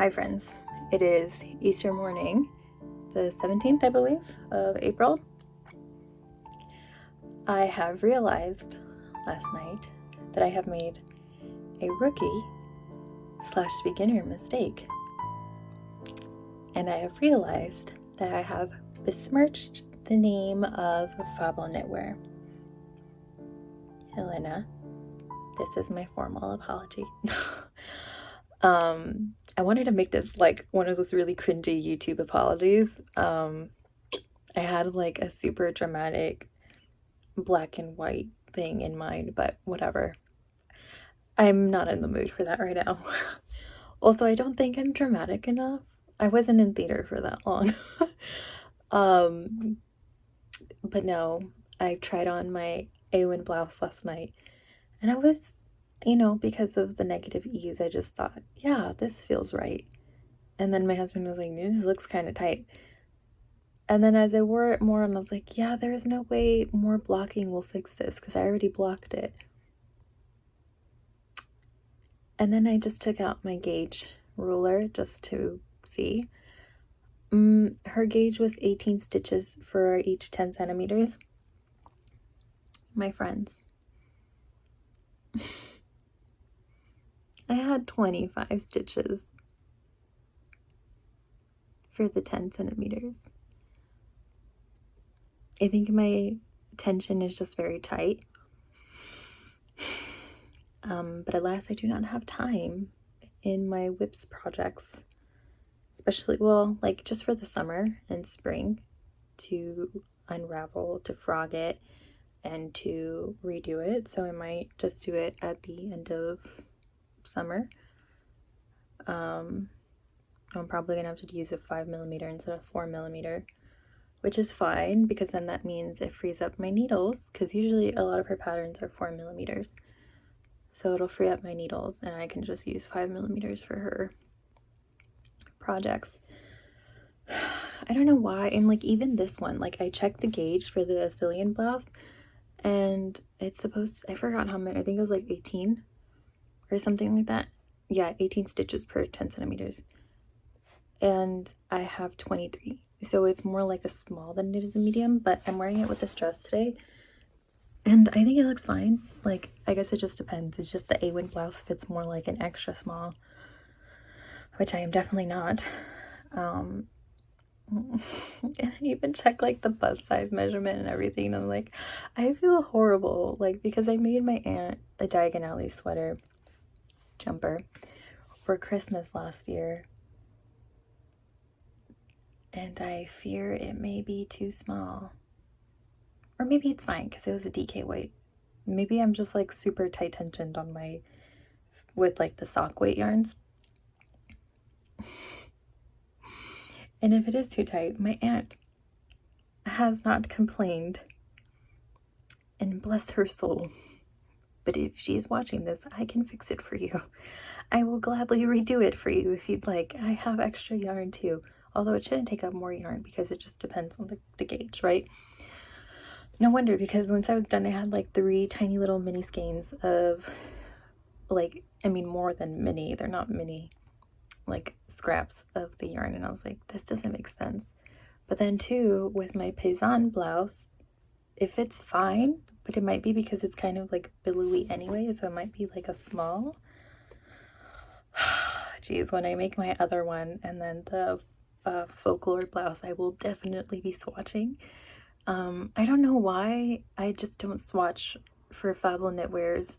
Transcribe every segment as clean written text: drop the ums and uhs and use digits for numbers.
Hi friends, it is Easter morning, the 17th, I believe, of April. I have realized last night that I have made a rookie/beginner mistake. And I have realized that I have besmirched the name of Fable Knitwear. Helena, this is my formal apology. I wanted to make this like one of those really cringy YouTube apologies. I had like a super dramatic black and white thing in mind, but whatever. I'm not in the mood for that right now. Also, I don't think I'm dramatic enough. I wasn't in theater for that long. But no, I tried on my A-Win blouse last night, and I was, because of the negative ease, I just thought, yeah, this feels right. And then my husband was like, this looks kind of tight. And then as I wore it more, and I was like, yeah, there's no way more blocking will fix this because I already blocked it. And then I just took out my gauge ruler just to see. Her gauge was 18 stitches for each 10 centimeters. My friends, I had 25 stitches for the 10 centimeters. I think my tension is just very tight. But alas, I do not have time in my whips projects, especially, well, like just for the summer and spring, to unravel, to frog it, and to redo it. So I might just do it at the end of summer. I'm probably gonna have to use a 5mm instead of 4mm, which is fine because then that means it frees up my needles, because usually a lot of her patterns are 4mm. So it'll free up my needles and I can just use 5mm for her projects. I don't know why. And like even this one, like I checked the gauge for the Athelian blouse and it's supposed to, I forgot how many, I think it was like 18 or something like that. Yeah, 18 stitches per 10 centimeters. And I have 23. So it's more like a small than it is a medium, but I'm wearing it with this dress today. And I think it looks fine. Like, I guess it just depends. It's just the A-Win blouse fits more like an extra small, which I am definitely not. And I even check like the bust size measurement and everything, and I'm like, I feel horrible, like, because I made my aunt a diagonally sweater jumper for Christmas last year, and I fear it may be too small. Or maybe it's fine because it was a DK weight. Maybe I'm just like super tight tensioned on my, with like the sock weight yarns. And if it is too tight, my aunt has not complained, and bless her soul. But if she's watching this, I can fix it for you. I will gladly redo it for you if you'd like. I have extra yarn too, although it shouldn't take up more yarn because it just depends on the gauge, right? No wonder, because once I was done, I had like 3 tiny little mini skeins of, like, I mean, more than mini, they're not mini, like scraps of the yarn, and I was like, this doesn't make sense. But then too, with my paysan blouse, it fits fine, but it might be because it's kind of like billowy anyway, so it might be like a small. Geez, when I make my other one and then the folklore blouse, I will definitely be swatching. I don't know why I just don't swatch for Fable Knitwear's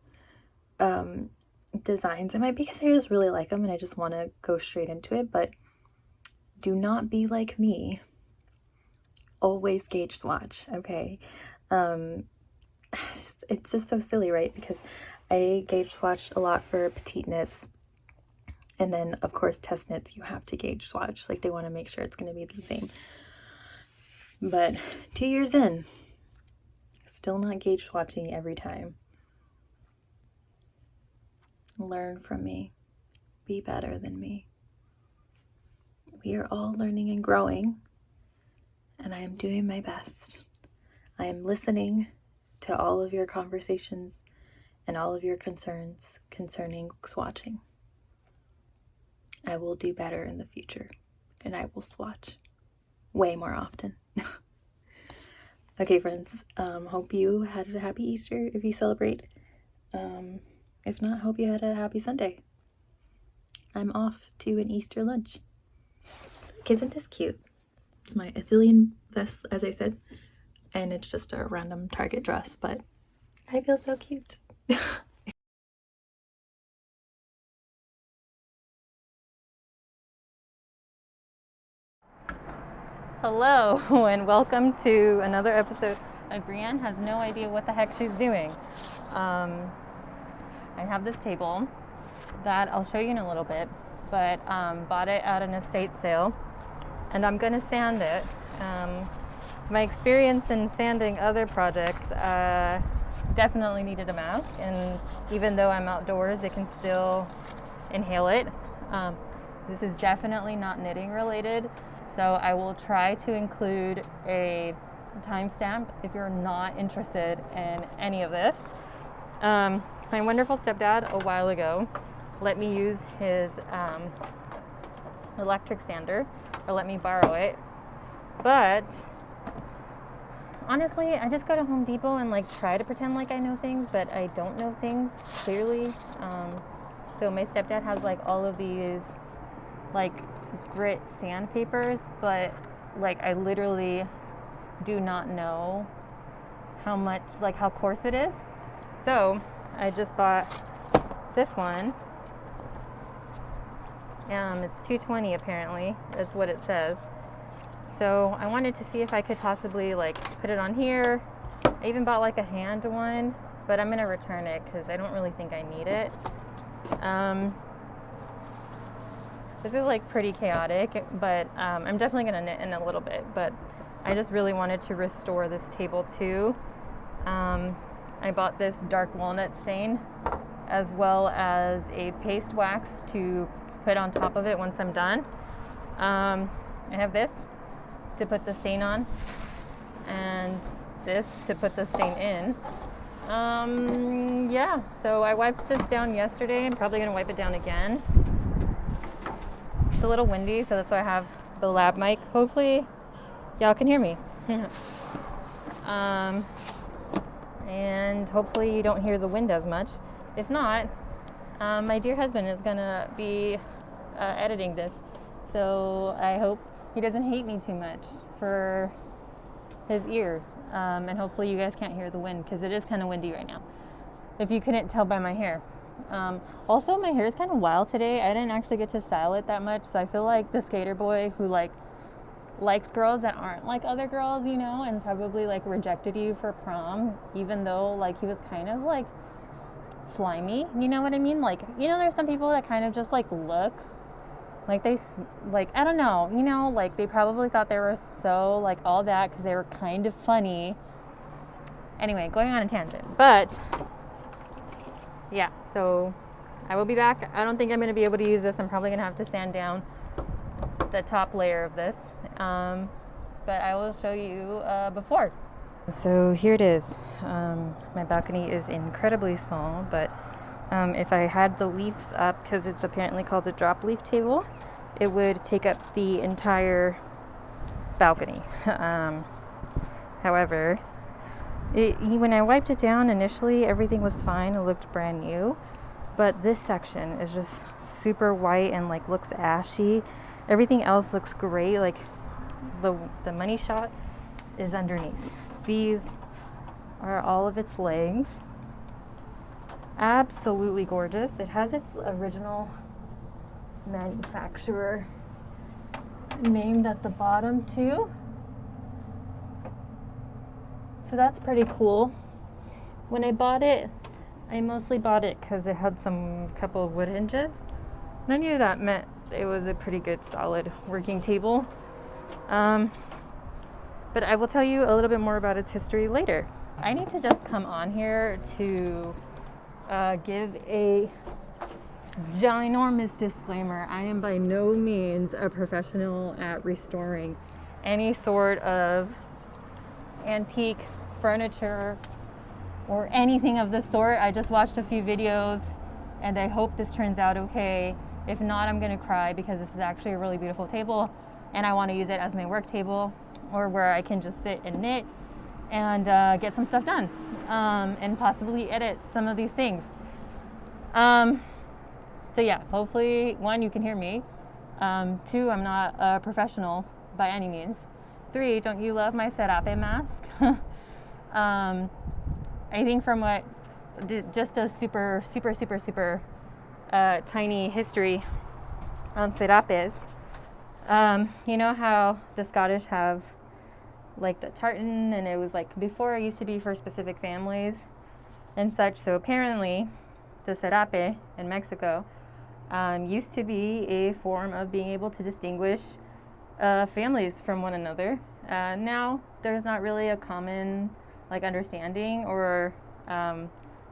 designs. It might be because I just really like them and I just want to go straight into it, but do not be like me. Always gauge swatch, okay? It's just so silly, right? Because I gauge swatched a lot for petite knits, and then of course test knits you have to gauge swatch, like they want to make sure it's going to be the same. But 2 years in, still not gauge swatching every time. Learn from me. Be better than me. We are all learning and growing, and I am doing my best. I am listening to all of your conversations and all of your concerns concerning swatching. I will do better in the future, and I will swatch way more often. Okay, friends, hope you had a happy Easter if you celebrate. If not, hope you had a happy Sunday. I'm off to an Easter lunch. Look, isn't this cute? It's my Athelian vest, as I said, and it's just a random Target dress, but I feel so cute. Hello, and welcome to another episode. Brienne has no idea what the heck she's doing. I have this table that I'll show you in a little bit, but bought it at an estate sale, and I'm gonna sand it. My experience in sanding other projects definitely needed a mask, and even though I'm outdoors, it can still inhale it. This is definitely not knitting related, so I will try to include a timestamp if you're not interested in any of this. My wonderful stepdad a while ago let me use his electric sander, or let me borrow it, but honestly, I just go to Home Depot and like try to pretend like I know things, but I don't know things clearly. So my stepdad has like all of these like grit sandpapers, but like I literally do not know how much, like how coarse it is. So I just bought this one. It's 220 apparently. That's what it says. So I wanted to see if I could possibly like put it on here. I even bought like a hand one, but I'm gonna return it because I don't really think I need it. This is like pretty chaotic, but I'm definitely gonna knit in a little bit, but I just really wanted to restore this table too. I bought this dark walnut stain as well as a paste wax to put on top of it once I'm done. I have this to put the stain on, and this to put the stain in. Yeah, so I wiped this down yesterday. I'm probably gonna wipe it down again. It's a little windy, so that's why I have the lab mic. Hopefully y'all can hear me. And hopefully you don't hear the wind as much. If not, my dear husband is gonna be editing this, so I hope he doesn't hate me too much for his ears. And hopefully you guys can't hear the wind because it is kind of windy right now, if you couldn't tell by my hair. Also, my hair is kind of wild today. I didn't actually get to style it that much, so I feel like the skater boy who like likes girls that aren't like other girls, you know, and probably like rejected you for prom, even though like he was kind of like slimy, you know what I mean? Like, you know, there's some people that kind of just like look like they, like, I don't know, you know, like they probably thought they were so like all that because they were kind of funny. Anyway, going on a tangent, but yeah, so I will be back. I don't think I'm going to be able to use this. I'm probably going to have to sand down the top layer of this, but I will show you before. So here it is. My balcony is incredibly small, but if I had the leaves up, because it's apparently called a drop leaf table, it would take up the entire balcony. However, when I wiped it down initially, everything was fine. It looked brand new, but this section is just super white and like looks ashy. Everything else looks great. Like the money shot is underneath. These are all of its legs. Absolutely gorgeous. It has its original manufacturer named at the bottom too. So that's pretty cool. When I bought it, I mostly bought it because it had some couple of wood hinges. And I knew that meant it was a pretty good solid working table. But I will tell you a little bit more about its history later. I need to just come on here to give a ginormous disclaimer. I am by no means a professional at restoring any sort of antique furniture or anything of the sort. I just watched a few videos and I hope this turns out okay. If not, I'm gonna cry because this is actually a really beautiful table and I want to use it as my work table or where I can just sit and knit and get some stuff done and possibly edit some of these things. So yeah, hopefully, 1, you can hear me. 2, I'm not a professional by any means. 3, don't you love my serape mask? I think from what, just a super tiny history on serapes. You know how the Scottish have like the tartan, and it was like before it used to be for specific families and such. So apparently the serape in Mexico used to be a form of being able to distinguish families from one another. Now there's not really a common like understanding or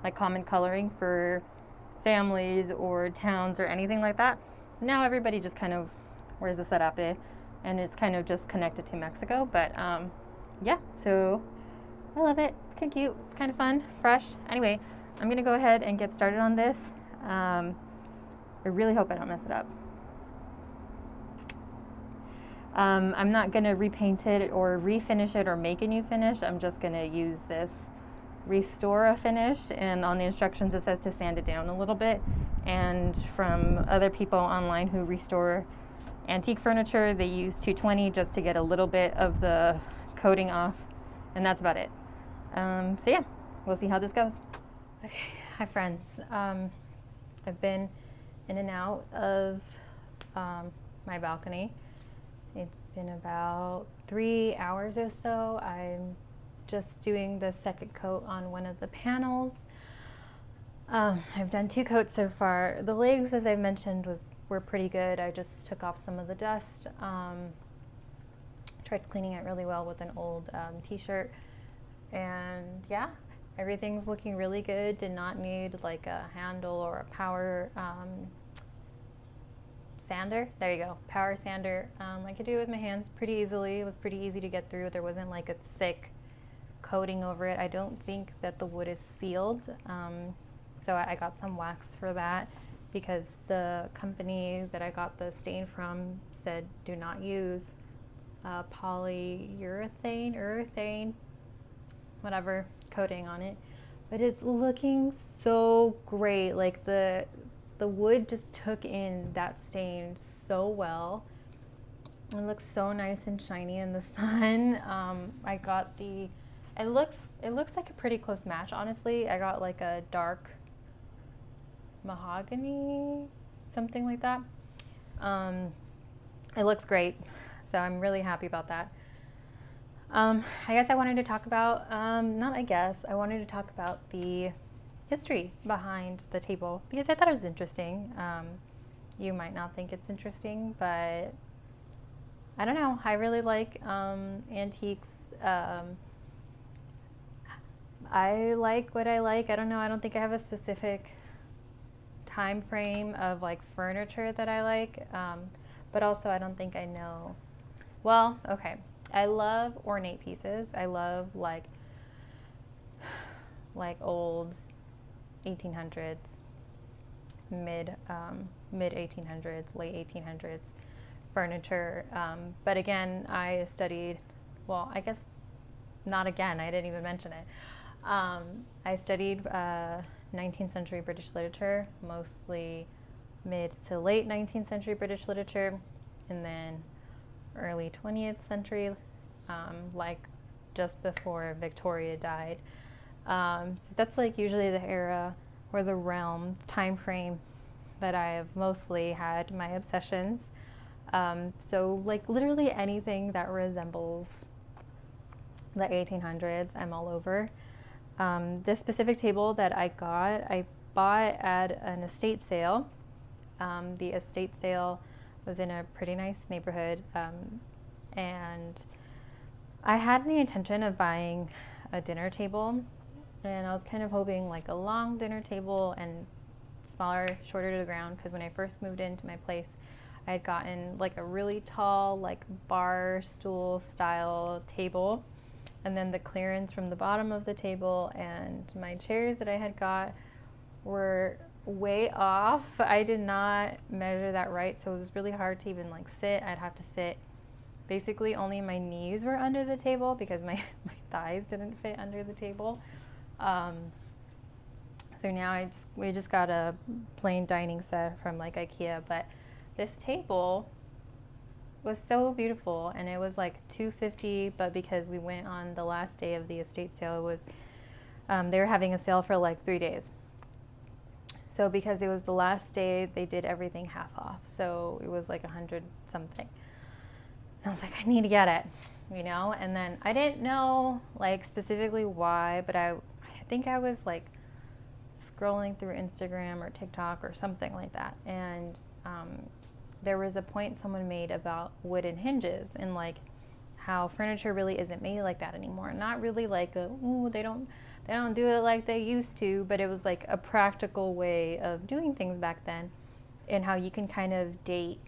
like common coloring for families or towns or anything like that. Now everybody just kind of wears a serape, and it's kind of just connected to Mexico. But yeah, so I love it. It's kind of cute. It's kind of fun, fresh. Anyway, I'm gonna go ahead and get started on this. I really hope I don't mess it up. I'm not gonna repaint it or refinish it or make a new finish. I'm just gonna use this restore a finish, and on the instructions it says to sand it down a little bit. And from other people online who restore antique furniture, they use 220 just to get a little bit of the coating off, and that's about it. So yeah, we'll see how this goes. Okay, hi friends. I've been in and out of my balcony. It's been about 3 hours or so. I'm just doing the second coat on one of the panels. I've done 2 coats so far. The legs, as I mentioned, were pretty good. I just took off some of the dust. Tried cleaning it really well with an old t-shirt. And yeah, everything's looking really good. Did not need like a handle or a power sander. There you go, power sander. I could do it with my hands pretty easily. It was pretty easy to get through. There wasn't like a thick coating over it. I don't think that the wood is sealed. So I got some wax for that because the company that I got the stain from said do not use urethane, whatever, coating on it. But it's looking so great. Like the wood just took in that stain so well. It looks so nice and shiny in the sun. I got it looks like a pretty close match, honestly. I got like a dark mahogany, something like that. It looks great, so I'm really happy about that. I guess I wanted to talk about, I wanted to talk about the history behind the table because I thought it was interesting. You might not think it's interesting, but I don't know. I really like antiques. I like what I like. I don't know. I don't think I have a specific time frame of like furniture that I like, but also I don't think I know. Well, okay. I love ornate pieces. I love like old 1800s, mid 1800s, late 1800s furniture. But again, I studied. Well, I guess not again. I didn't even mention it. I studied 19th century British literature, mostly mid to late 19th century British literature, and then early 20th century, like just before Victoria died. So that's like usually the era or the realm, time frame that I have mostly had my obsessions. So like literally anything that resembles the 1800s, I'm all over. This specific table that I bought at an estate sale. The estate sale was in a pretty nice neighborhood, and I had the intention of buying a dinner table, and I was kind of hoping like a long dinner table and smaller, shorter to the ground, because when I first moved into my place, I had gotten like a really tall, like bar stool style table, and then the clearance from the bottom of the table and my chairs that I had got were way off. I did not measure that right, so it was really hard to even like sit. I'd have to sit. Basically, only my knees were under the table because my thighs didn't fit under the table. So now we just got a plain dining set from like IKEA, but this table was so beautiful, and it was like $250, but because we went on the last day of the estate sale, it was they were having a sale for like 3 days. So because it was the last day, they did everything half off. So it was like 100 something. And I was like, I need to get it, you know? And then I didn't know like specifically why, but I think I was like scrolling through Instagram or TikTok or something like that. And there was a point someone made about wooden hinges and like how furniture really isn't made like that anymore. Not really like they don't do it like they used to, but it was like a practical way of doing things back then, and how you can kind of date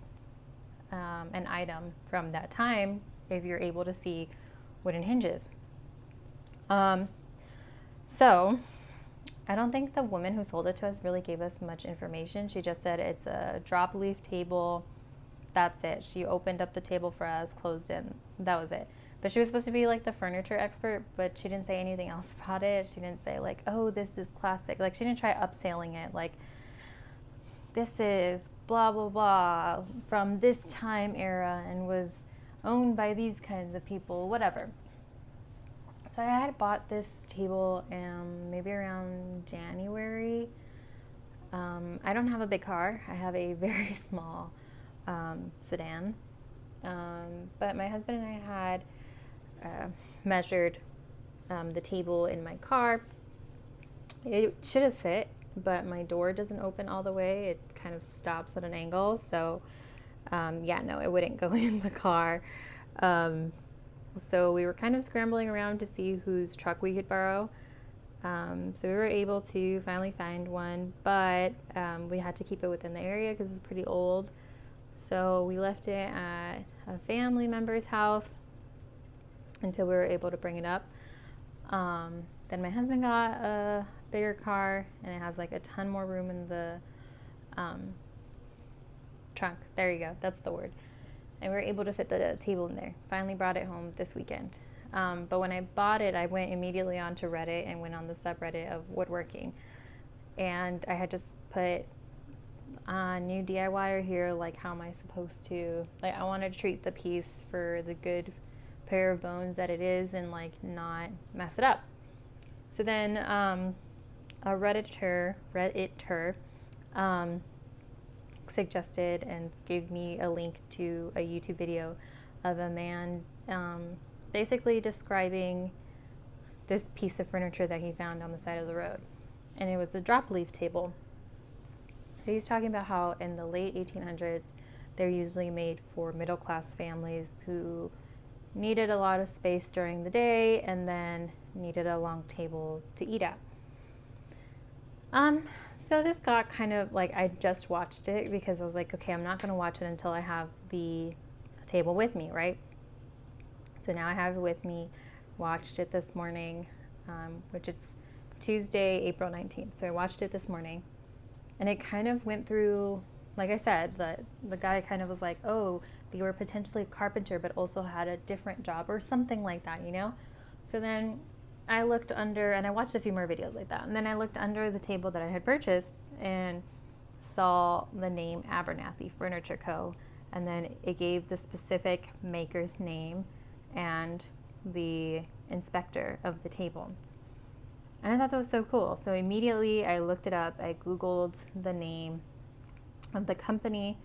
an item from that time if you're able to see wooden hinges. So I don't think the woman who sold it to us really gave us much information. She just said it's a drop leaf table. That's it. She opened up the table for us, closed it, that was it. But she was supposed to be like the furniture expert, but she didn't say anything else about it. She didn't say like, oh, this is classic. Like she didn't try upselling it. Like, this is blah, blah, blah from this time era and was owned by these kinds of people, whatever. So I had bought this table maybe around January. I don't have a big car. I have a very small sedan. But my husband and I had measured the table in my car. It should have fit, but my door doesn't open all the way. It kind of stops at an angle. So it wouldn't go in the car. So we were kind of scrambling around to see whose truck we could borrow. So we were able to finally find one, but we had to keep it within the area because it was pretty old. So we left it at a family member's house until we were able to bring it up. Then my husband got a bigger car, and it has like a ton more room in the trunk. There you go, that's the word. And we were able to fit the table in there. Finally brought it home this weekend. But when I bought it, I went immediately onto Reddit and went on the subreddit of woodworking. And I had just put new DIYer here, like how am I supposed to, like I want to treat the piece for the good pair of bones that it is and like not mess it up. So then a Redditor suggested and gave me a link to a YouTube video of a man basically describing this piece of furniture that he found on the side of the road. And it was a drop leaf table. So he's talking about how in the late 1800s, they're usually made for middle class families who needed a lot of space during the day and then needed a long table to eat at. So this got kind of like, I just watched it because I was like, okay, I'm not going to watch it until I have the table with me, right? So now I have it with me, watched it this morning, which it's Tuesday, April 19th. So I watched it this morning, and it kind of went through, like I said, the guy kind of was like, oh, they were potentially a carpenter, but also had a different job or something like that, you know? So then I looked under, and I watched a few more videos like that, and then I looked under the table that I had purchased and saw the name Abernathy Furniture Co., and then it gave the specific maker's name and the inspector of the table. And I thought that was so cool. So immediately I looked it up, I Googled the name of the company,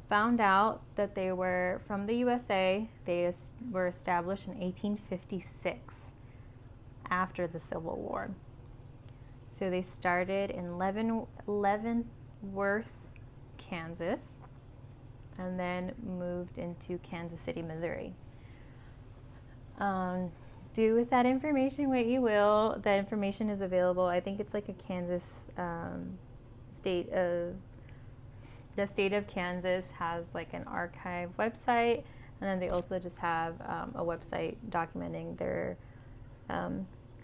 found out that they were from the USA. They were established in 1856. After the Civil War. So they started in Leavenworth, Kansas, and then moved into Kansas City, Missouri. Do with that information what you will. That information is available. I think it's like a Kansas the state of Kansas has like an archive website, and then they also just have a website documenting their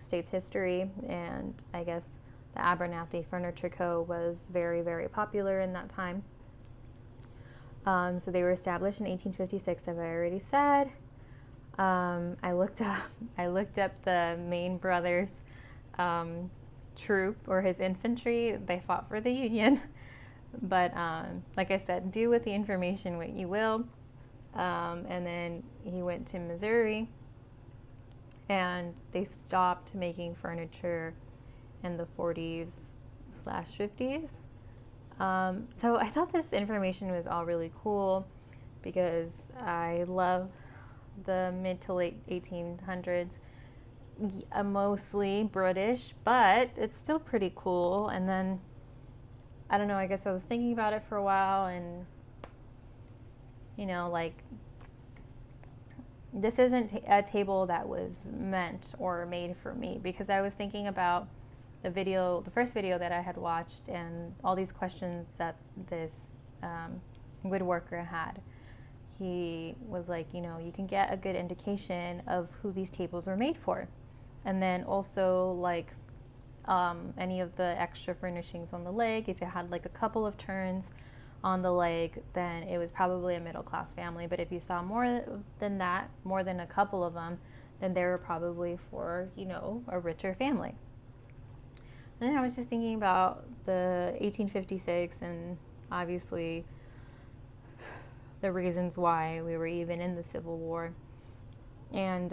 state's history, and I guess the Abernathy Furniture Co. was very, very popular in that time. So they were established in 1856, as I already said. I looked up the Maine Brothers troop, or his infantry. They fought for the Union. But like I said, do with the information what you will. And then he went to Missouri, and they stopped making furniture in the 40s/50s. So I thought this information was all really cool because I love the mid to late 1800s, mostly British, but it's still pretty cool. And then, I don't know, I guess I was thinking about it for a while, and, you know, like, this isn't a table that was meant or made for me, because I was thinking about the first video that I had watched, and all these questions that this woodworker had. He was like, you know, you can get a good indication of who these tables were made for. And then also, like, any of the extra furnishings on the leg, if it had like a couple of turns on the leg, then it was probably a middle class family. But if you saw more than that, more than a couple of them, then they were probably for, you know, a richer family. And then I was just thinking about the 1856, and obviously the reasons why we were even in the Civil War. And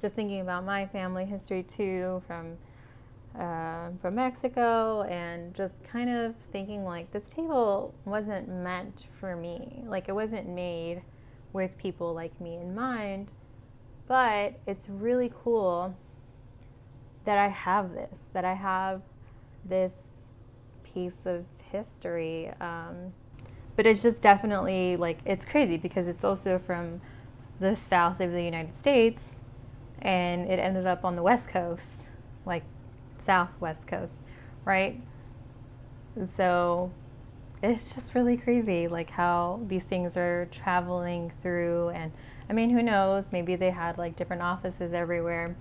just thinking about my family history too, from Mexico, and just kind of thinking like, this table wasn't meant for me. Like, it wasn't made with people like me in mind, but it's really cool that I have this piece of history. But it's just definitely, like, it's crazy because it's also from the south of the United States, and it ended up on the West Coast, like southwest coast, right? So it's just really crazy, like, how these things are traveling through. And I mean, who knows, maybe they had like different offices everywhere,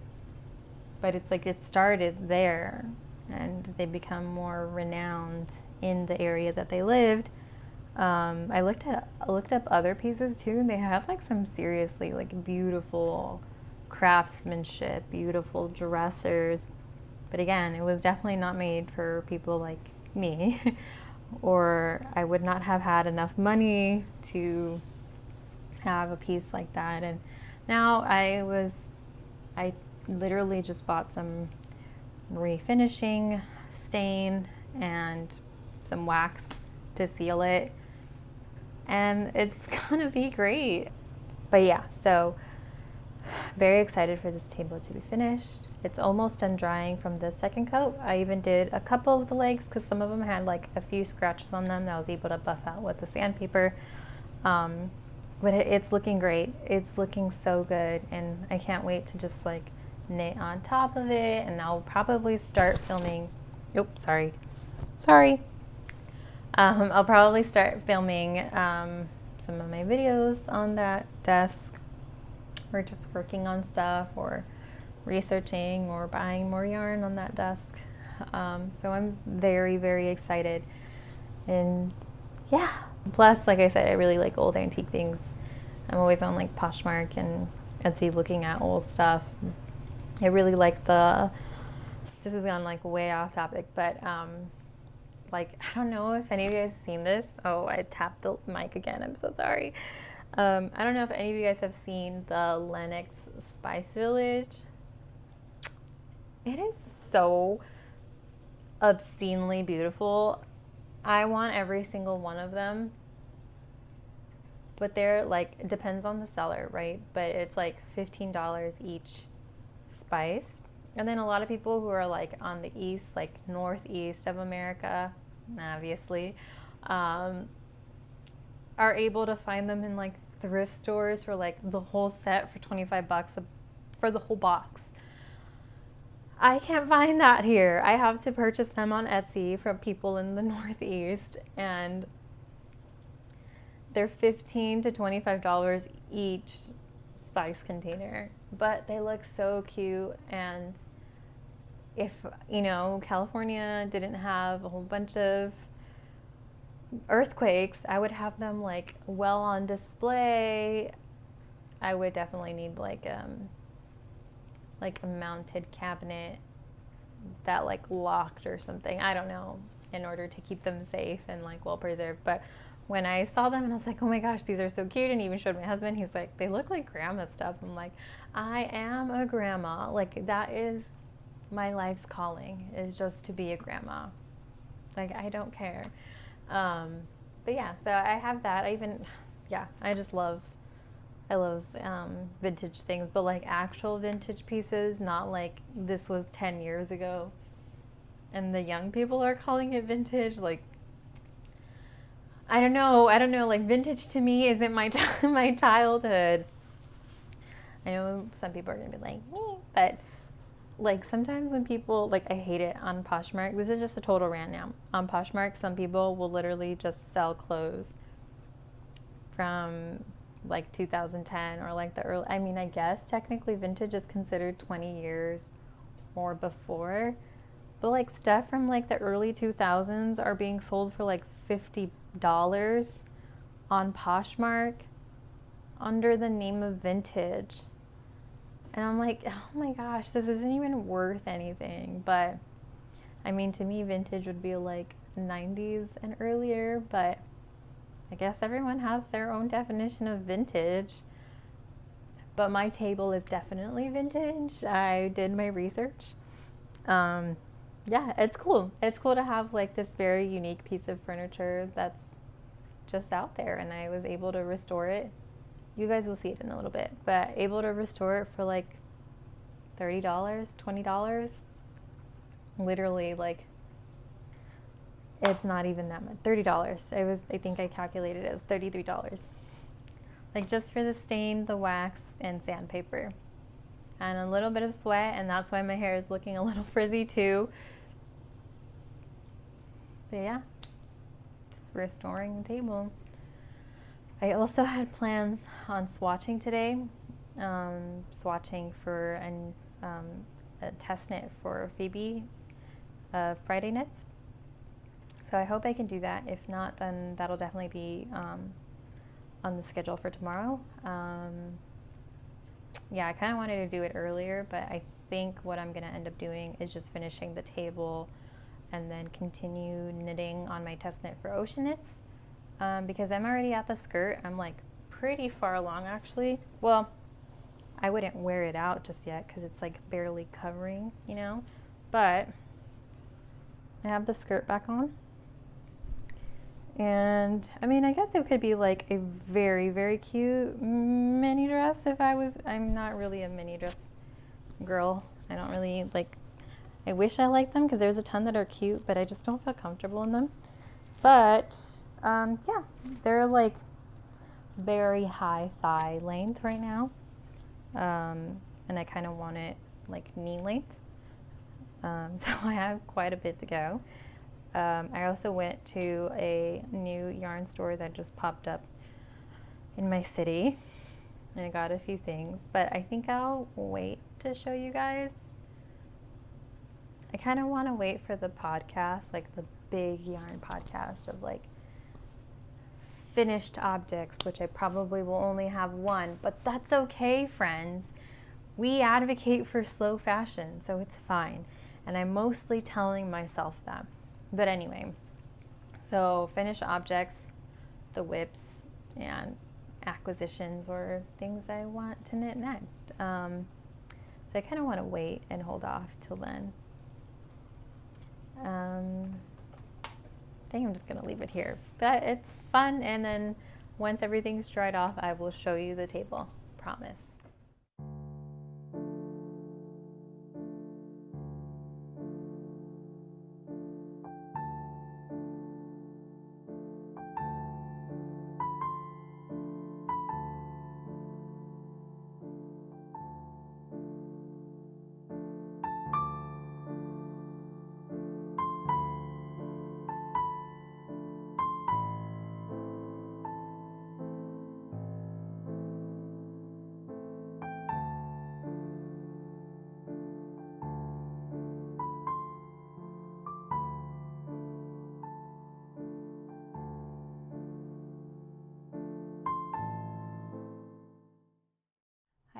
but it's like it started there, and they become more renowned in the area that they lived. I looked up other pieces too, and they have like some seriously like beautiful craftsmanship, beautiful dressers. But again, it was definitely not made for people like me, or I would not have had enough money to have a piece like that. And now I literally just bought some refinishing stain and some wax to seal it, and it's gonna be great. But yeah, so very excited for this table to be finished. It's almost done drying from the second coat. I even did a couple of the legs because some of them had like a few scratches on them that I was able to buff out with the sandpaper. But it's looking great. It's looking so good, and I can't wait to just like knit on top of it. And I'll probably start filming. Oops, sorry. I'll probably start filming some of my videos on that desk, or just working on stuff, or researching, or buying more yarn on that desk. So I'm very, very excited. And yeah, plus, like I said, I really like old antique things. I'm always on like Poshmark and Etsy looking at old stuff. I really like this has gone like way off topic, but like, I don't know if any of you guys have seen this. Oh, I tapped the mic again. I'm so sorry. I don't know if any of you guys have seen the Lenox Spice Village. It is so obscenely beautiful. I want every single one of them. But they're like, it depends on the seller, right? But it's like $15 each spice. And then a lot of people who are like on the east, like northeast of America, obviously, are able to find them in like thrift stores for like the whole set for $25 for the whole box. I can't find that here. I have to purchase them on Etsy from people in the northeast, and they're $15 to $25 each spice container, but they look so cute. And if, California didn't have a whole bunch of earthquakes, I would have them like well on display. I would definitely need like a mounted cabinet that like locked or something. I don't know, in order to keep them safe and like well preserved. But when I saw them and I was like, oh my gosh, these are so cute, and even showed my husband, he's like, they look like grandma stuff. I'm like, I am a grandma. Like, that is my life's calling, is just to be a grandma. Like, I don't care. But yeah, so I have that. I just love, vintage things, but like actual vintage pieces, not like this was 10 years ago and the young people are calling it vintage. Like, I don't know. Like, vintage to me isn't my my childhood. I know some people are gonna be like me, but like sometimes when people, like, I hate it on Poshmark. This is just a total rant now. On Poshmark, some people will literally just sell clothes from like 2010 or like the early. I mean, I guess technically vintage is considered 20 years or before, but like stuff from like the early 2000s are being sold for like $50 on Poshmark under the name of vintage. And I'm like, oh my gosh, this isn't even worth anything. But I mean, to me, vintage would be like 90s and earlier, but I guess everyone has their own definition of vintage. But my table is definitely vintage. I did my research. Yeah, it's cool. It's cool to have like this very unique piece of furniture that's just out there, and I was able to restore it. You guys will see it in a little bit, but able to restore it for like $30, $20. Literally, like, it's not even that much. $30. I think I calculated it as $33. Like, just for the stain, the wax, and sandpaper. And a little bit of sweat, and that's why my hair is looking a little frizzy too. But yeah, just restoring the table. I also had plans on swatching today, swatching for a test knit for Phoebe, Friday knits. So I hope I can do that. If not, then that'll definitely be on the schedule for tomorrow. Yeah, I kind of wanted to do it earlier, but I think what I'm going to end up doing is just finishing the table and then continue knitting on my test knit for Ocean Knits. Because I'm already at the skirt. I'm like pretty far along actually. Well, I wouldn't wear it out just yet because it's like barely covering, but I have the skirt back on. And I mean, I guess it could be like a very, very cute mini dress I'm not really a mini dress girl. I don't really I wish I liked them because there's a ton that are cute, but I just don't feel comfortable in them. But yeah, they're like very high thigh length right now. And I kind of want it like knee length. So I have quite a bit to go. I also went to a new yarn store that just popped up in my city, and I got a few things, but I think I'll wait to show you guys. I kind of want to wait for the podcast, like the big yarn podcast of like finished objects, which I probably will only have one, but that's okay, friends. We advocate for slow fashion, so it's fine. And I'm mostly telling myself that. But anyway, so finished objects, the whips, and acquisitions or things I want to knit next. So I kind of want to wait and hold off till then. I think I'm just going to leave it here. But it's fun, and then once everything's dried off, I will show you the table. Promise.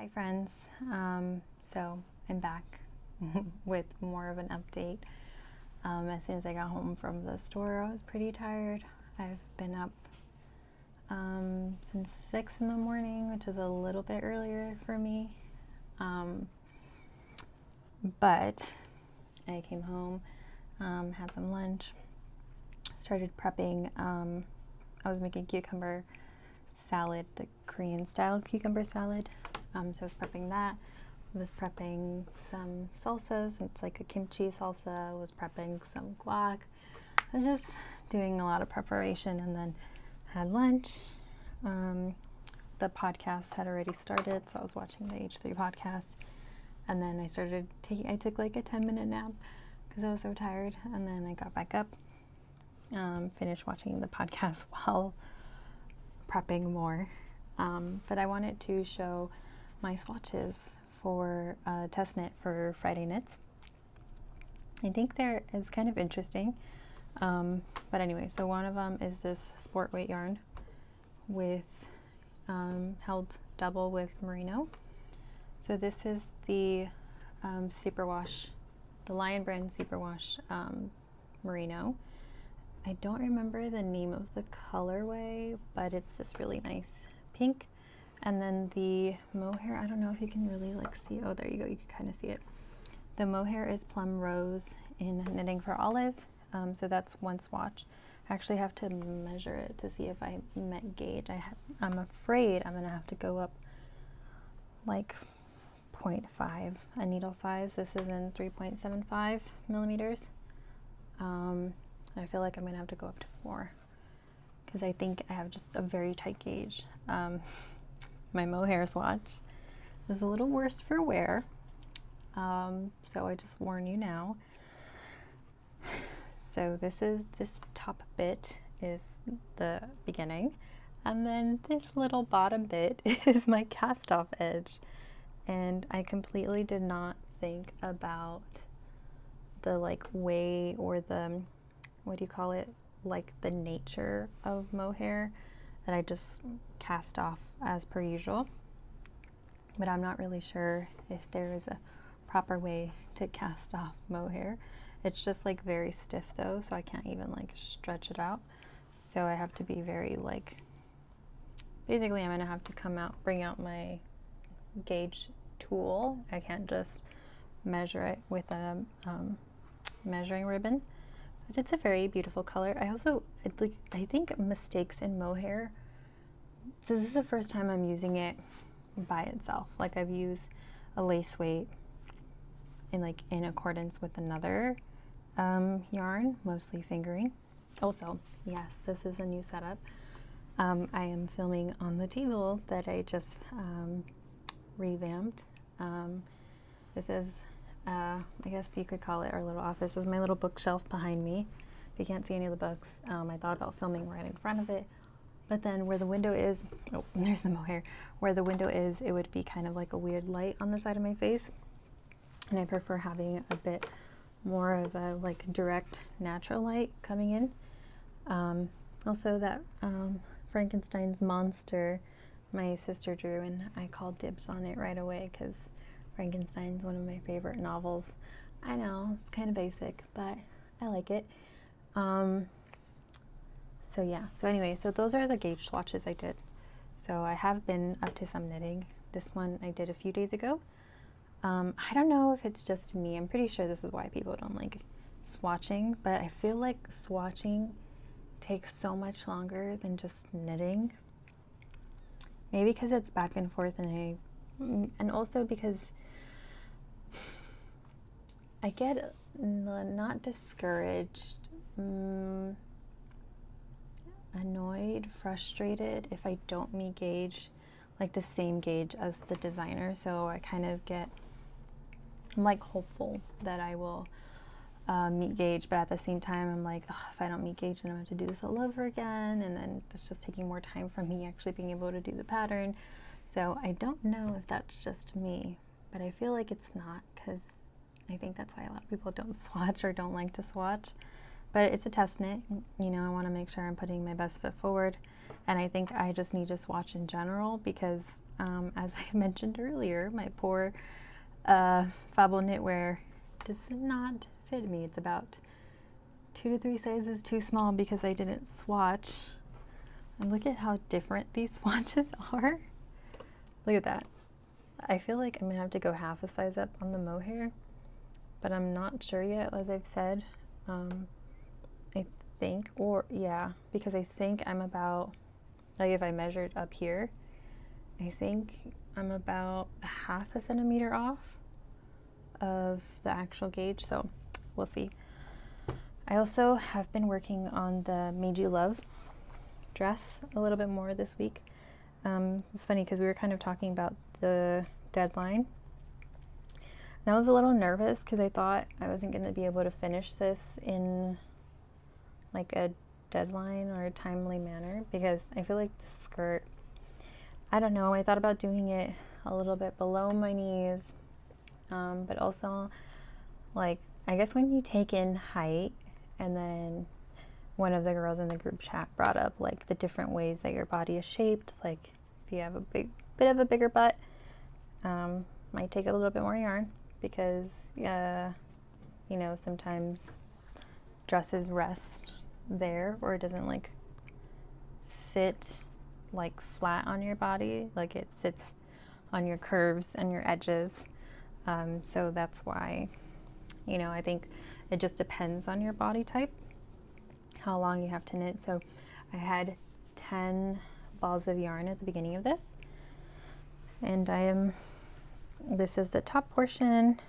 Hi friends, so I'm back with more of an update. As soon as I got home from the store, I was pretty tired. I've been up since 6 in the morning, which is a little bit earlier for me. But I came home, had some lunch, started prepping. I was making cucumber salad, the Korean style cucumber salad. So I was prepping that. I was prepping some salsas. It's like a kimchi salsa. I was prepping some guac. I was just doing a lot of preparation, and then had lunch. The podcast had already started, so I was watching the H3 podcast. And then I took like a 10-minute nap because I was so tired. And then I got back up, finished watching the podcast while prepping more. But I wanted to show my swatches for test knit for Friday knits. I think it's kind of interesting. But anyway, so one of them is this sport weight yarn with held double with merino. So this is the Superwash, the Lion brand Superwash merino. I don't remember the name of the colorway, but it's this really nice pink. And then the mohair, I don't know if you can really like see. Oh, there you go. You can kind of see it. The mohair is Plum Rose in Knitting for Olive. So that's one swatch. I actually have to measure it to see if I met gauge. I'm afraid I'm going to have to go up like 0.5 a needle size. This is in 3.75 millimeters. I feel like I'm going to have to go up to 4 because I think I have just a very tight gauge. My mohair swatch is a little worse for wear, so I just warn you now. So this top bit is the beginning, and then this little bottom bit is my cast off edge, and I completely did not think about the like way or the, what do you call it, like the nature of mohair, that I just cast off as per usual. But I'm not really sure if there is a proper way to cast off mohair. It's just like very stiff though, so I can't even like stretch it out. So I have to be very like, basically I'm gonna have to bring out my gauge tool. I can't just measure it with a measuring ribbon. But it's a very beautiful color. I think mistakes in mohair. So this is the first time I'm using it by itself. Like I've used a lace weight in accordance with another yarn, mostly fingering. Also, yes, this is a new setup. I am filming on the table that I just revamped. This is I guess you could call it our little office. This is my little bookshelf behind me. If you can't see any of the books, I thought about filming right in front of it. But then where the window is, oh, there's the mohair. Where the window is, it would be kind of like a weird light on the side of my face. And I prefer having a bit more of a like direct natural light coming in. Also that Frankenstein's monster my sister drew, and I called dibs on it right away because Frankenstein's one of my favorite novels. I know, it's kind of basic, but I like it. So yeah, so anyway, so those are the gauge swatches I did. So I have been up to some knitting. This one I did a few days ago. I don't know if it's just me. I'm pretty sure this is why people don't like swatching, but I feel like swatching takes so much longer than just knitting. Maybe because it's back and forth, and also because I get not discouraged, annoyed, frustrated if I don't meet gauge, like the same gauge as the designer. So I kind of I'm like hopeful that I will meet gauge, but at the same time I'm like, if I don't meet gauge, then I'm going to have to do this all over again, and then it's just taking more time from me actually being able to do the pattern. So I don't know if that's just me, but I feel like it's not, because I think that's why a lot of people don't swatch or don't like to swatch. But it's a test knit, you know, I want to make sure I'm putting my best foot forward, and I think I just need to swatch in general because As I mentioned earlier, my poor Fabo knitwear does not fit me. It's about 2 to 3 sizes too small because I didn't swatch. And look at how different these swatches are. Look at that. I feel like I'm gonna have to go half a size up on the mohair, but I'm not sure yet, as I've said. I think, or yeah, because I think I'm about, like if I measured up here, I think I'm about half a centimeter off of the actual gauge, so we'll see. I also have been working on the Made You Love dress a little bit more this week. It's funny because we were kind of talking about the deadline, and I was a little nervous because I thought I wasn't going to be able to finish this in like a deadline or a timely manner, because I feel like the skirt, I don't know, I thought about doing it a little bit below my knees, but also like I guess when you take in height, and then one of the girls in the group chat brought up like the different ways that your body is shaped, like if you have a bit of a bigger butt, might take a little bit more yarn, because you know, sometimes dresses rest there, or it doesn't like sit like flat on your body, like it sits on your curves and your edges. So that's why, you know, I think it just depends on your body type, how long you have to knit. So I had 10 balls of yarn at the beginning of this, and this is the top portion.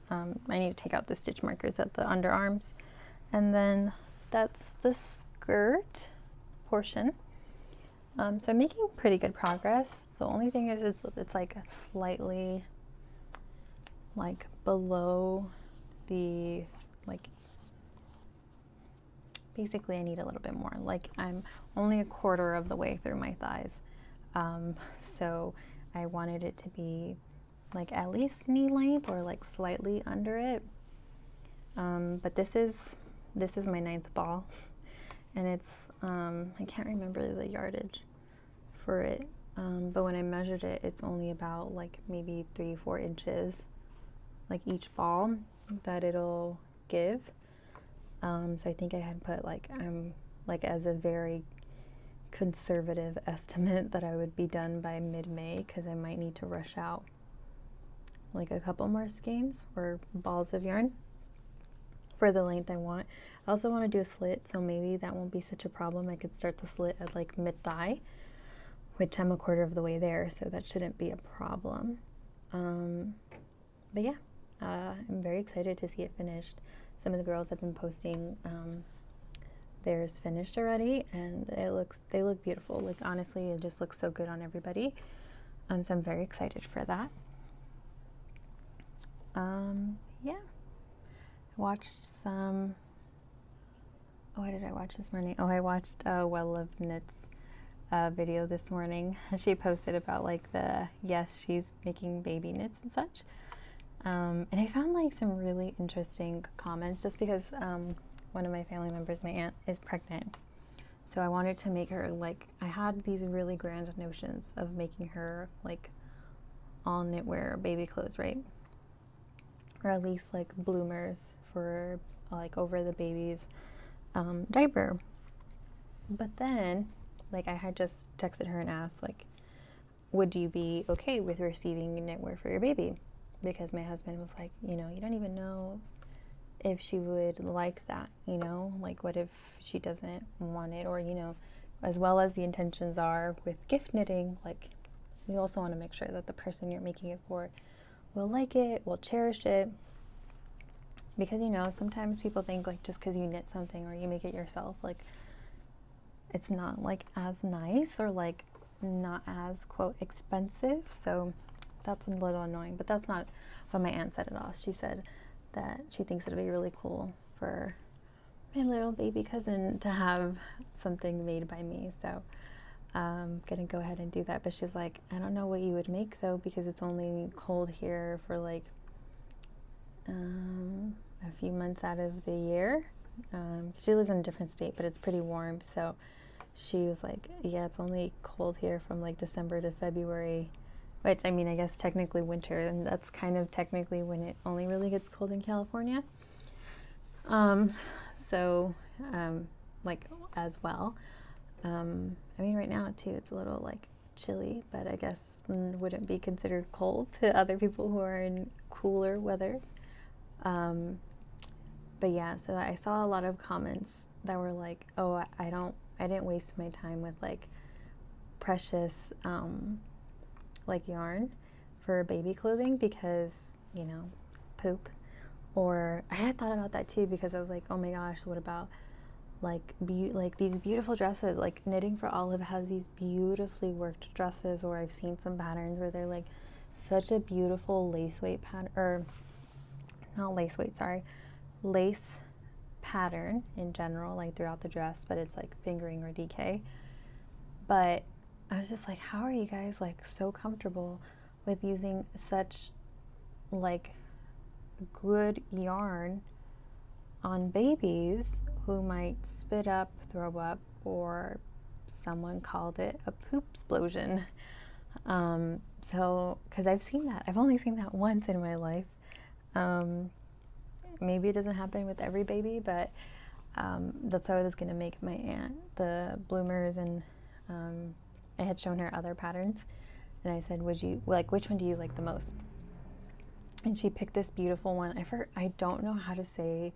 I need to take out the stitch markers at the underarms, and then that's the skirt portion. So I'm making pretty good progress. The only thing is it's like slightly like below the, like, basically I need a little bit more. Like I'm only a quarter of the way through my thighs. So I wanted it to be like at least knee length or like slightly under it. But this is my 9th ball, and it's I can't remember the yardage for it, but when I measured it, it's only about like maybe 3-4 inches, like each ball that it'll give. So I think I had put like like as a very conservative estimate that I would be done by mid-May, because I might need to rush out like a couple more skeins or balls of yarn for the length I want. I also want to do a slit, so maybe that won't be such a problem. I could start the slit at like mid-thigh, which I'm a quarter of the way there, so that shouldn't be a problem. But yeah, I'm very excited to see it finished. Some of the girls have been posting theirs finished already, and they look beautiful. Like honestly, it just looks so good on everybody. So I'm very excited for that. Yeah, I watched some. What did I watch this morning? Oh, I watched Well Love Knits video this morning. She posted about like she's making baby knits and such. And I found like some really interesting comments, just because one of my family members, my aunt, is pregnant. So I wanted to make her like, I had these really grand notions of making her like all knitwear baby clothes, right? Or at least like bloomers for like over the baby's diaper. But then like I had just texted her and asked like, would you be okay with receiving knitwear for your baby? Because my husband was like, you know, you don't even know if she would like that, you know, like what if she doesn't want it, or, you know, as well as the intentions are with gift knitting, like you also want to make sure that the person you're making it for will like it, will cherish it, because, you know, sometimes people think like just because you knit something or you make it yourself, like it's not like as nice or like not as quote expensive. So that's a little annoying, but that's not what my aunt said at all. She said that she thinks it'll be really cool for my little baby cousin to have something made by me. So I'm gonna go ahead and do that. But she's like, I don't know what you would make though, because it's only cold here for like a few months out of the year. She lives in a different state, but it's pretty warm. So she was like, yeah, it's only cold here from like December to February. which I mean, I guess technically winter, and that's kind of technically when it only really gets cold in California. Um, so, like as well. I mean, right now too, it's a little like chilly, but I guess wouldn't be considered cold to other people who are in cooler weathers. Um, but yeah, so I saw a lot of comments that were like, "Oh, I didn't waste my time with like precious, like yarn for baby clothing because you know, poop." Or I had thought about that too because I was like, "Oh my gosh, what about like like these beautiful dresses? Like Knitting for Olive has these beautifully worked dresses, or I've seen some patterns where they're like such a beautiful lace weight pattern, or not lace weight, sorry, lace pattern in general, like throughout the dress, but it's like fingering or DK. But I was just like, how are you guys like so comfortable with using such like good yarn on babies who might spit up, throw up, or someone called it a poop explosion. So, because I've seen that. I've only seen that once in my life. Maybe it doesn't happen with every baby, but that's how I was going to make my aunt the bloomers, and I had shown her other patterns, and I said, "Would you like which one do you like the most?" And she picked this beautiful one. I don't know how to say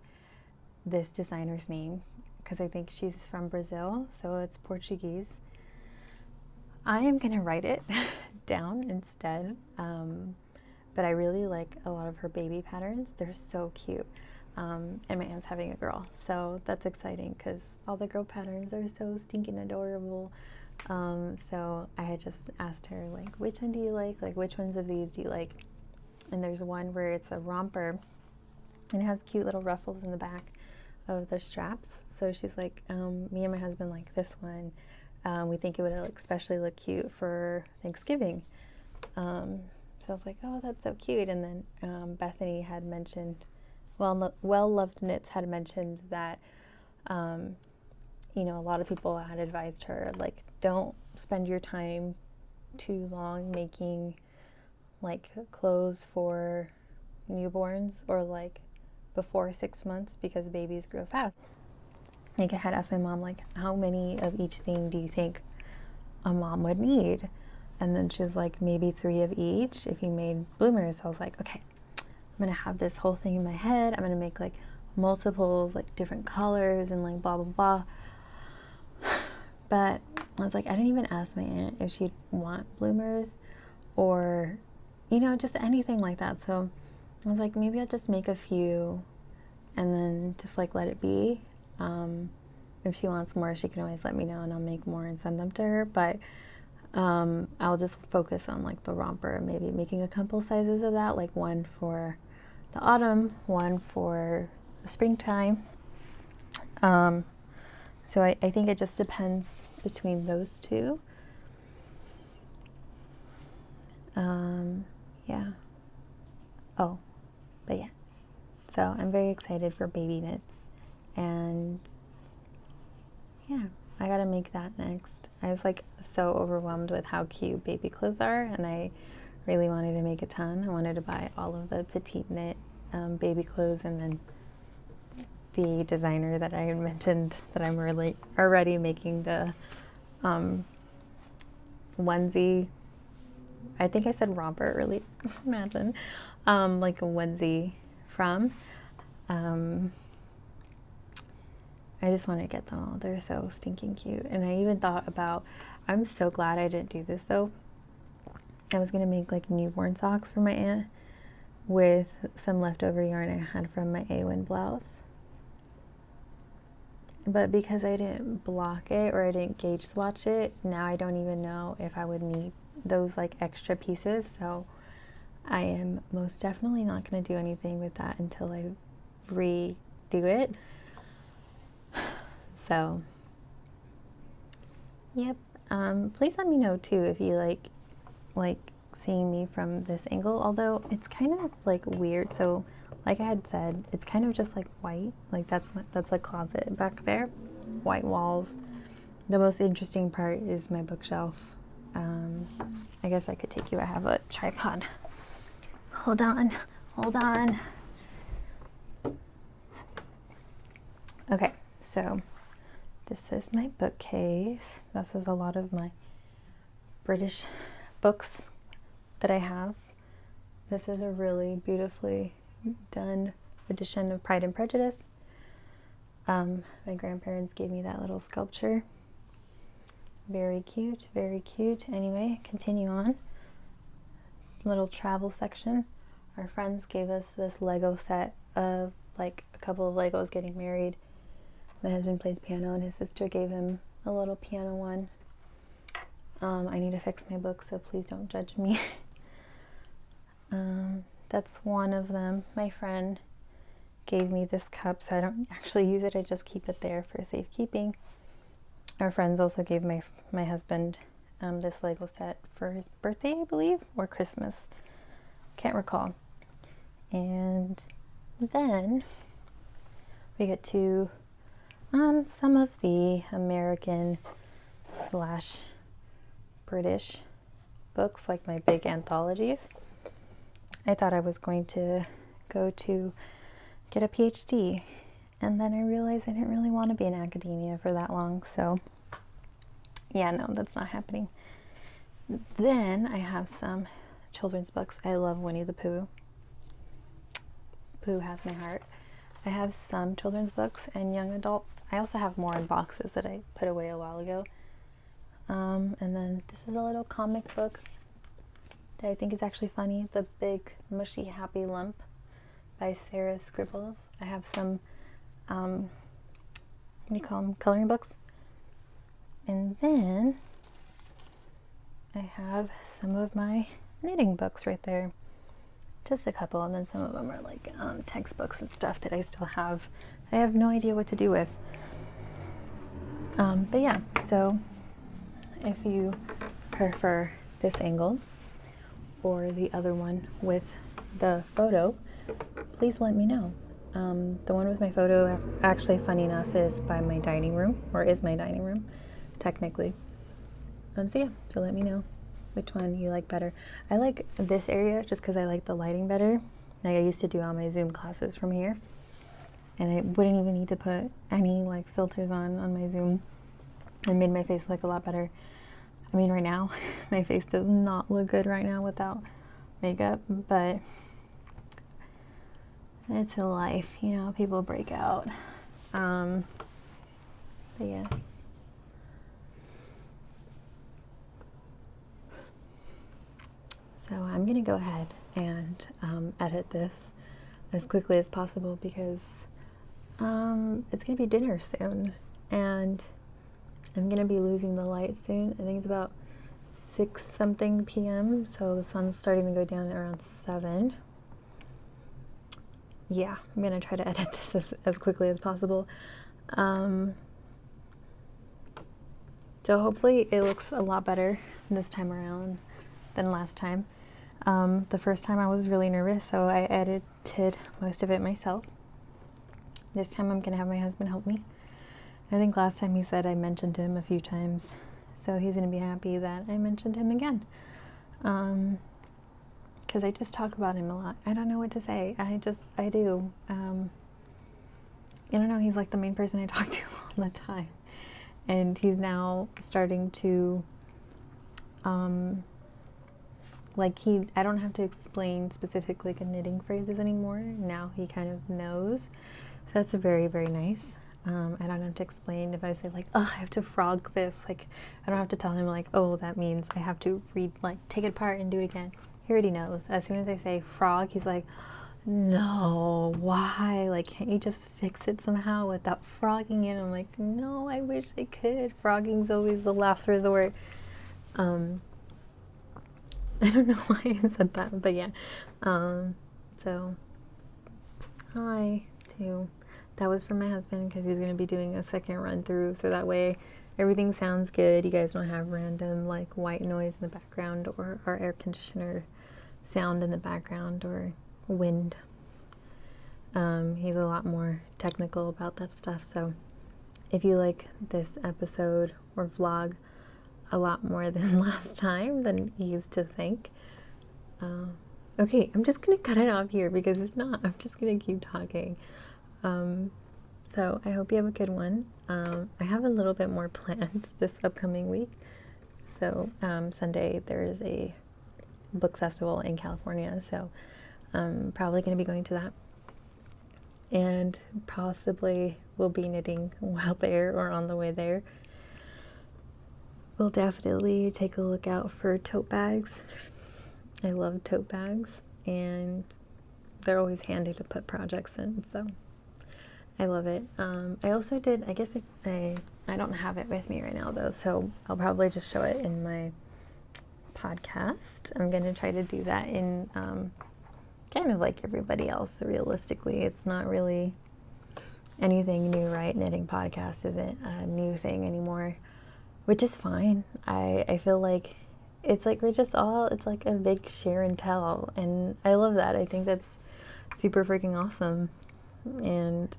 this designer's name because I think she's from Brazil, so it's Portuguese. I am going to write it down instead. But I really like a lot of her baby patterns. They're so cute. And my aunt's having a girl, so that's exciting because all the girl patterns are so stinking adorable. So I had just asked her, like, which one do you like? Like, which ones of these do you like? And there's one where it's a romper and it has cute little ruffles in the back of the straps. So she's like, me and my husband like this one. We think it would especially look cute for Thanksgiving. So I was like, oh, that's so cute. And then Bethany had mentioned, Well Loved Knits had mentioned that, you know, a lot of people had advised her, like, don't spend your time too long making like clothes for newborns or like before 6 months because babies grow fast. Like I had asked my mom, like, how many of each thing do you think a mom would need? And then she was like, maybe 3 of each if you made bloomers. So I was like, okay, I'm gonna have this whole thing in my head. I'm gonna make like multiples, like different colors and like blah blah blah. But I was like, I didn't even ask my aunt if she'd want bloomers or, you know, just anything like that. So I was like, maybe I'll just make a few and then just like let it be. If she wants more, she can always let me know and I'll make more and send them to her. But I'll just focus on like the romper, maybe making a couple sizes of that, like one for the autumn, one for the springtime. So I think it just depends between those two. Yeah. Oh, but yeah. So I'm very excited for baby knits. And yeah, I gotta make that next. I was like so overwhelmed with how cute baby clothes are, and I really wanted to make a ton. I wanted to buy all of the petite knit baby clothes, and then the designer that I had mentioned that I'm really already making the onesie. I think I said romper earlier. Imagine like a onesie from. I just want to get them all. They're so stinking cute. And I even thought about, I'm so glad I didn't do this though. I was going to make like newborn socks for my aunt with some leftover yarn I had from my A-Win blouse. But because I didn't block it or I didn't gauge swatch it, now I don't even know if I would need those like extra pieces. So I am most definitely not going to do anything with that until I redo it. So, yep. Please let me know too if you like seeing me from this angle. Although it's kind of like weird. So, like I had said, it's kind of just like white. Like that's the closet back there, white walls. The most interesting part is my bookshelf I guess I could take you. I have a tripod. Hold on. Okay, so this is my bookcase. This is a lot of my British books that I have. This is a really beautifully done edition of Pride and Prejudice. My grandparents gave me that little sculpture. Very cute, very cute. Anyway, continue on. Little travel section. Our friends gave us this Lego set of like a couple of Legos getting married. My husband plays piano and his sister gave him a little piano one. I need to fix my book, so please don't judge me. That's one of them. My friend gave me this cup, so I don't actually use it. I just keep it there for safekeeping. Our friends also gave my husband this Lego set for his birthday, I believe, or Christmas. Can't recall. And then we get to some of the American / British books, like my big anthologies. I thought I was going to go to get a PhD, and then I realized I didn't really want to be in academia for that long, so yeah, no, that's not happening. Then I have some children's books. I love Winnie the Pooh. Pooh has my heart. I have some children's books and young adult. I also have more in boxes that I put away a while ago. And then this is a little comic book that I think is actually funny. The Big Mushy Happy Lump by Sarah Scribbles. I have some, what do you call them, coloring books. And then I have some of my knitting books right there. Just a couple, and then some of them are like textbooks and stuff that I still have. I have no idea what to do with. But yeah, so if you prefer this angle or the other one with the photo, please let me know. The one with my photo, actually, funny enough, is by my dining room, or is my dining room, technically. So yeah, so let me know which one you like better. I like this area just because I like the lighting better. Like I used to do all my Zoom classes from here, and I wouldn't even need to put any like filters on my Zoom. It made my face look a lot better. I mean, right now, my face does not look good right now without makeup, but it's a life, you know, people break out. But yes. So I'm gonna go ahead and edit this as quickly as possible because it's gonna be dinner soon, and I'm gonna be losing the light soon. I think it's about 6 something p.m. So the sun's starting to go down at around 7. Yeah, I'm gonna try to edit this as quickly as possible. So hopefully it looks a lot better this time around than last time. The first time I was really nervous, so I edited most of it myself. This time I'm gonna have my husband help me. I think last time he said I mentioned him a few times, so he's gonna be happy that I mentioned him again. Because I just talk about him a lot. I don't know what to say. I do. I don't know, he's like the main person I talk to all the time. And he's now starting to, I don't have to explain specific like knitting phrases anymore. Now he kind of knows. So that's very, very nice. I don't have to explain if I say like, oh, I have to frog this. Like, I don't have to tell him like, oh, that means I have to take it apart and do it again. He already knows. As soon as I say frog, he's like, no, why? Like, can't you just fix it somehow without frogging it? I'm like, no, I wish I could. Frogging's always the last resort. I don't know why I said that, but yeah. So, hi, too. That was for my husband because he's going to be doing a second run through, so that way everything sounds good. You guys don't have random like white noise in the background or our air conditioner sound in the background or wind. He's a lot more technical about that stuff, so if you like this episode or vlog, a lot more than last time than he used to think. Okay, I'm just gonna cut it off here because if not, I'm just gonna keep talking. So I hope you have a good one. I have a little bit more planned this upcoming week. So Sunday there's a book festival in California, so I'm probably going to be going to that. And possibly we'll be knitting while there or on the way there. We'll definitely take a look out for tote bags. I love tote bags, and they're always handy to put projects in, so I love it. I also did, I guess I don't have it with me right now though, so I'll probably just show it in my podcast. I'm going to try to do that in kind of like everybody else. Realistically, it's not really anything new, right? Knitting podcast isn't a new thing anymore, which is fine. I feel like it's like we're just all, it's like a big share and tell, and I love that. I think that's super freaking awesome. And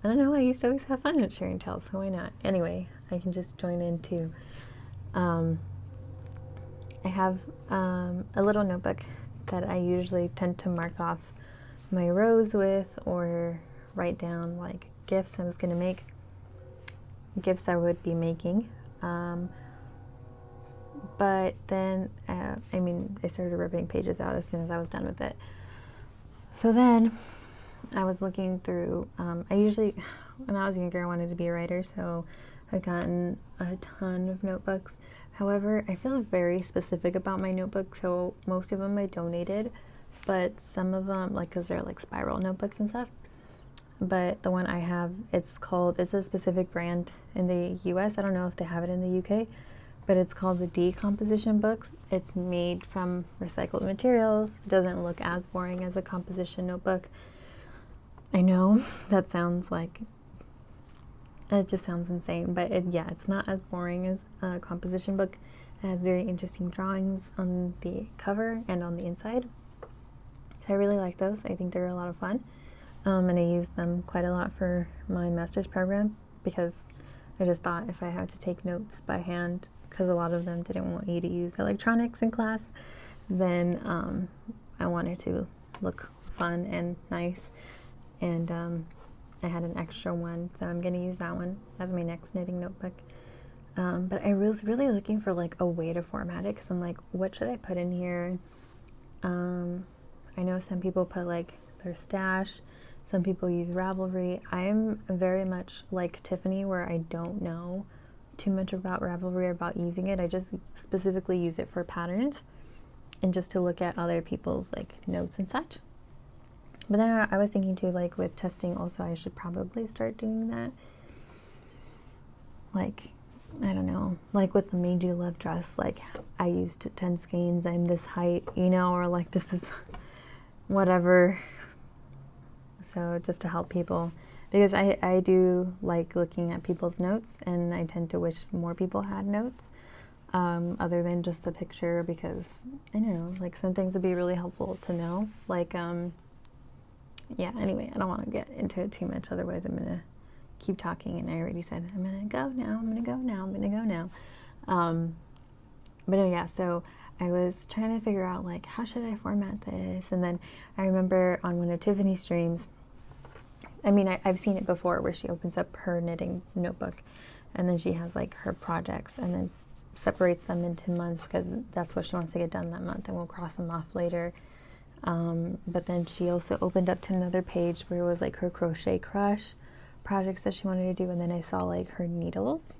I don't know, I used to always have fun at share and tell, so why not? Anyway, I can just join in too. I have a little notebook that I usually tend to mark off my rows with, or write down like gifts I was going to make, gifts I would be making. But then, I started ripping pages out as soon as I was done with it. So then I was looking through, I usually, when I was younger, I wanted to be a writer, so I've gotten a ton of notebooks. However, I feel very specific about my notebooks, so most of them I donated, but some of them, like, because they're like spiral notebooks and stuff. But the one I have, it's a specific brand in the US. I don't know if they have it in the UK, but it's called the Decomposition Books. It's made from recycled materials. It doesn't look as boring as a composition notebook. I know that sounds like, it just sounds insane, but it's not as boring as a composition book. It has very interesting drawings on the cover and on the inside. So I really like those. I think they're a lot of fun. And I use them quite a lot for my master's program, because I just thought if I had to take notes by hand, because a lot of them didn't want you to use electronics in class, then I wanted to look fun and nice. And I had an extra one, so I'm going to use that one as my next knitting notebook. But I was really looking for like a way to format it, because I'm like, what should I put in here? I know some people put like their stash, some people use Ravelry. I'm very much like Tiffany, where I don't know too much about Ravelry or about using it. I just specifically use it for patterns and just to look at other people's like notes and such. But then I was thinking too, like with testing also, I should probably start doing that. Like, I don't know, like with the Made You Love dress, like I used 10 skeins, I'm this height, or like this is whatever. So just to help people, because I do like looking at people's notes, and I tend to wish more people had notes other than just the picture, because I don't know, like some things would be really helpful to know. Like, anyway, I don't want to get into it too much, otherwise I'm going to keep talking, and I already said I'm going to go now. But no, yeah, so I was trying to figure out like, how should I format this? And then I remember on one of Tiffany's streams, I've seen it before, where she opens up her knitting notebook, and then she has like her projects, and then separates them into months, because that's what she wants to get done that month, and we'll cross them off later. But then she also opened up to another page where it was like her crochet crush projects that she wanted to do, and then I saw like her needles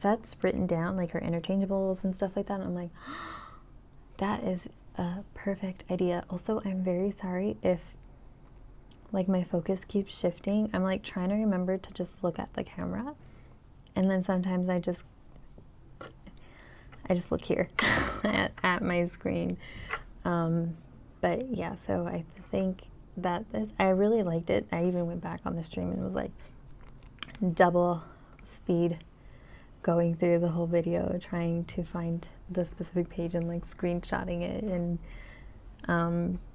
sets written down, like her interchangeables and stuff like that, and I'm like, that is a perfect idea. Also, I'm very sorry if like my focus keeps shifting. I'm like trying to remember to just look at the camera, and then sometimes I just look here at my screen. But yeah, so I think that I really liked it. I even went back on the stream and was like double speed going through the whole video, trying to find the specific page and like screenshotting it, and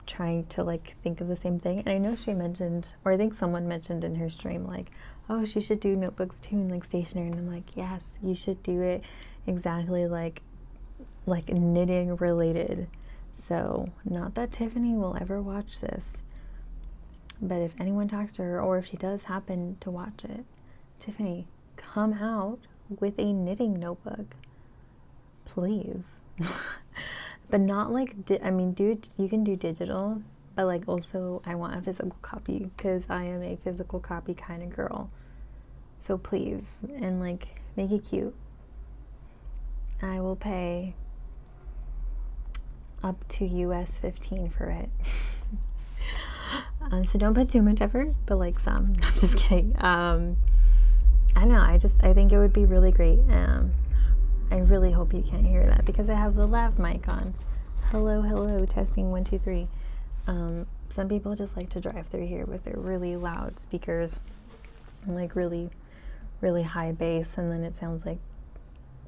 trying to like think of the same thing. And I know she mentioned, or I think someone mentioned in her stream, like, oh, she should do notebooks too, and like stationery. And I'm like, yes, you should do it. exactly like knitting related. So not that Tiffany will ever watch this, but if anyone talks to her, or if she does happen to watch it, Tiffany, come out with a knitting notebook, please. But not like, I mean, dude, you can do digital, but like also I want a physical copy because I am a physical copy kind of girl. So please, and like make it cute. I will pay up to US 15 for it. So don't put too much effort, but like some. I'm just kidding. I don't know. I think it would be really great. I really hope you can't hear that because I have the lav mic on. Hello, hello, testing 1, 2, 3. Some people just like to drive through here with their really loud speakers and like really, really high bass, and then it sounds like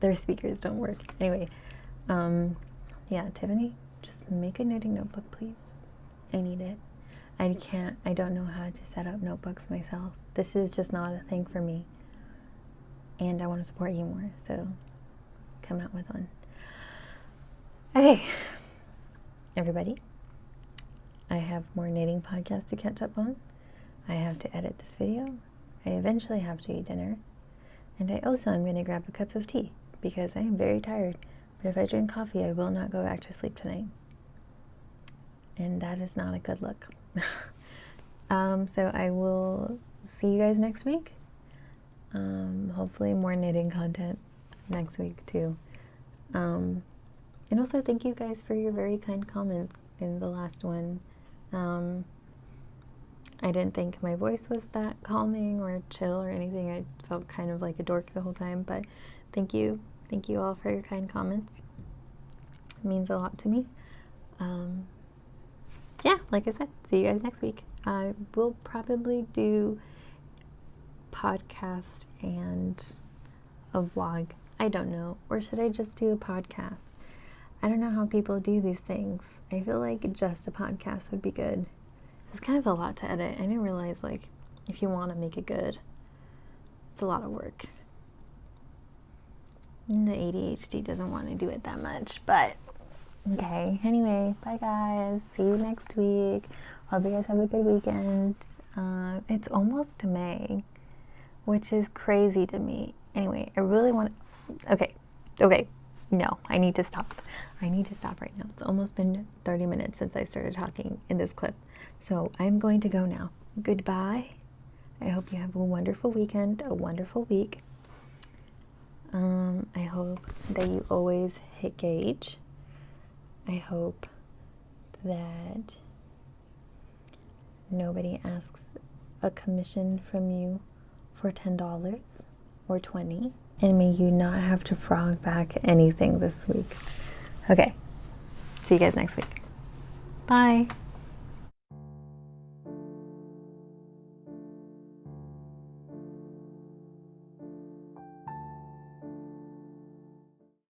their speakers don't work. Anyway, yeah, Tiffany, just make a knitting notebook, please. I need it. I don't know how to set up notebooks myself. This is just not a thing for me. And I want to support you more, so come out with one. Okay, everybody, I have more knitting podcasts to catch up on. I have to edit this video. I eventually have to eat dinner. And I also am going to grab a cup of tea because I am very tired. But if I drink coffee, I will not go back to sleep tonight. And that is not a good look. So I will see you guys next week. Hopefully more knitting content next week too. And also thank you guys for your very kind comments in the last one. I didn't think my voice was that calming or chill or anything. I felt kind of like a dork the whole time, but thank you all for your kind comments. It means a lot to me. Yeah, like I said, see you guys next week. I will probably do podcast and a vlog. I don't know. Or should I just do a podcast? I don't know how people do these things. I feel like just a podcast would be good. It's kind of a lot to edit. I didn't realize, like, if you want to make it good, it's a lot of work. And the ADHD doesn't want to do it that much, but okay. Anyway, bye guys. See you next week. Hope you guys have a good weekend. It's almost May, which is crazy to me. Anyway, I really want to... Okay. No, I need to stop. I need to stop right now. It's almost been 30 minutes since I started talking in this clip. So I'm going to go now. Goodbye. I hope you have a wonderful weekend, a wonderful week. I hope that you always hit gauge. I hope that nobody asks a commission from you for $10 or $20. And may you not have to frog back anything this week. Okay. See you guys next week. Bye.